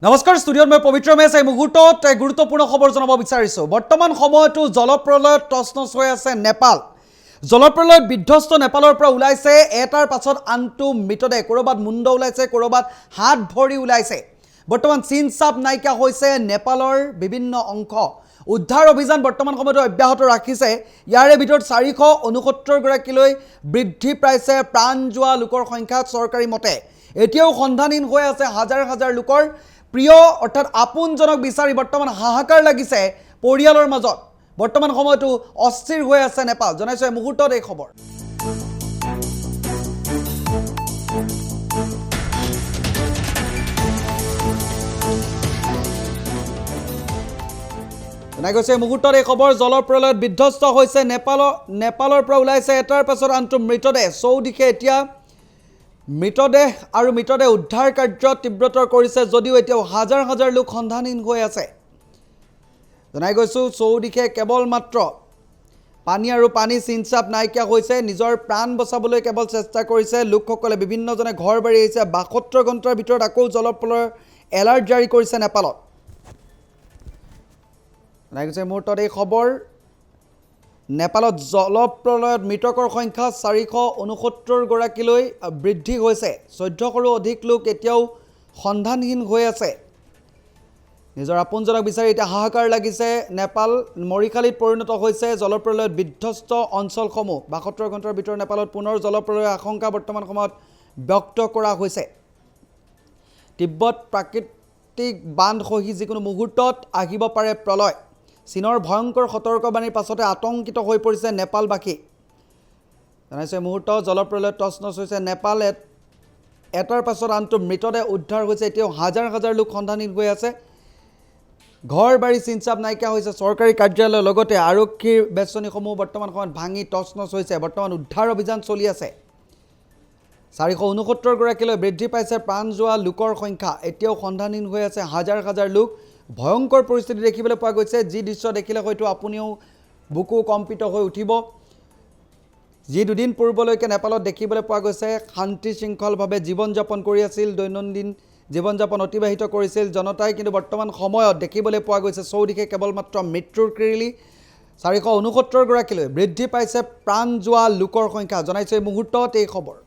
নমস্কাৰ ষ্টুডিঅ'ত মই পবিত্ৰ মেছ এই মুহূৰ্তত গুৰুত্বপূৰ্ণ খবৰ জনাব বিচাৰিছোঁ বৰ্তমান সময়তো জলপ্ৰলয়ত তছনছ হৈ আছে নেপাল জলপ্ৰলয়ত বিধ্বস্ত নেপালৰ পৰা ওলাইছে এটাৰ পাছত আনটো মৃতদেহ কৰবাত মুণ্ড ওলাইছে কৰবাত হাত ভৰি ওলাইছে বৰ্তমান চিন চাপ নাইকিয়া হৈছে নেপালৰ বিভিন্ন অংশ উদ্ধাৰ অভিযান বৰ্তমান সময়তো অব্যাহত ৰাখিছে ইয়াৰে ভিতৰত 469 গৰাকীলৈ বৃদ্ধি পাইছে প্ৰাণ যোৱা লোকৰ সংখ্যা চৰকাৰী মতে এতিয়াও সন্ধানহীন হৈ আছে হাজাৰ হাজাৰ লোকৰ প্ৰিয় অৰ্থাৎ আপোনজনক বিচাৰি বৰ্তমান হাহাকাৰ লাগিছে পৰিয়ালৰ মাজত বৰ্তমান সময়তো অস্থিৰ হৈ আছে নেপাল জনাইছো এই মুহূৰ্তত এই খবৰ জনাই গৈছে এই মুহূৰ্তত এই খবৰ জলপ্ৰলয়ত বিধ্বস্ত হৈছে নেপালৰ পৰা ওলাইছে এটাৰ পাছত আনটো মৃতদেহ চৌদিশে এতিয়া মৃতদেহ আৰু মৃতদেহ উদ্ধাৰ কাৰ্য তীব্ৰতৰ কৰিছে যদিও এতিয়াও হাজাৰ হাজাৰ লোক সন্ধানহীন হৈ আছে জনাই গৈছো চৌদিশে কেৱল মাত্ৰ পানী চিনচাপ নাইকিয়া হৈছে নিজৰ প্ৰাণ বচাবলৈ কেৱল চেষ্টা কৰিছে লোকসকলে বিভিন্নজনে ঘৰ বাৰী আহিছে 72 ঘণ্টাৰ ভিতৰত আকৌ জলপ্ৰলয়ৰ এলাৰ্ট জাৰি কৰিছে নেপালত জনাই গৈছে মুহূৰ্তত এই খবৰ নেপালত জলপ্ৰলয়ত মৃতকৰ সংখ্যা 469 গৰাকীলৈ বৃদ্ধি হৈছে 14শৰো অধিক লোক এতিয়াও সন্ধানহীন হৈ আছে নিজৰ আপোনজনক বিচাৰি এতিয়া হাহাকাৰ লাগিছে নেপাল মৰিখালিত পৰিণত হৈছে জলপ্ৰলয়ত বিধ্বস্ত অঞ্চলসমূহ 72 ঘণ্টাৰ ভিতৰত নেপালত পুনৰ জলপ্ৰলয়ৰ আশংকা বৰ্তমান সময়ত ব্যক্ত কৰা হৈছে তিব্বত প্ৰাকৃতিক বান্ধ খহি যিকোনো মুহূৰ্তত আহিব পাৰে প্ৰলয় চীনৰ ভয়ংকৰ সতৰ্কবাণীৰ পাছতে আতংকিত হৈ পৰিছে নেপালবাসী জনাইছে মুহূৰ্ত জলপ্ৰলয়ত তছনছ হৈছে নেপাল এটাৰ পাছত আনটো মৃতদেহ উদ্ধাৰ হৈছে এতিয়াও হাজাৰ হাজাৰ লোক সন্ধানহীন হৈ আছে ঘৰ বাৰী চিনচাপ নাইকিয়া হৈছে চৰকাৰী কাৰ্যালয়ৰ লগতে আৰক্ষীৰ বেষ্টনীসমূহ বৰ্তমান সময়ত ভাঙি তছনছ হৈছে বৰ্তমান উদ্ধাৰ অভিযান চলি আছে 469 গৰাকীলৈ বৃদ্ধি পাইছে প্ৰাণ যোৱা লোকৰ সংখ্যা এতিয়াও সন্ধানহীন হৈ আছে হাজাৰ হাজাৰ লোক ভয়ংকৰ পৰিস্থিতি দেখিবলৈ পোৱা গৈছে যি দৃশ্য দেখিলে হয়তো আপুনিও বুকু কম্পিত হৈ উঠিব যি দুদিন পূৰ্বলৈকে নেপালত দেখিবলৈ পোৱা গৈছে শান্তি শৃংখলভাৱে জীৱন যাপন কৰি আছিল দৈনন্দিন জীৱন যাপন অতিবাহিত কৰিছিল জনতাই কিন্তু বৰ্তমান সময়ত দেখিবলৈ পোৱা গৈছে চৌদিশে কেৱল মাত্ৰ মৃত্যুৰ কিৰিলি 469 গৰাকীলৈ বৃদ্ধি পাইছে প্ৰাণ যোৱা লোকৰ সংখ্যা জনাইছে এই মুহূৰ্তত এই খবৰ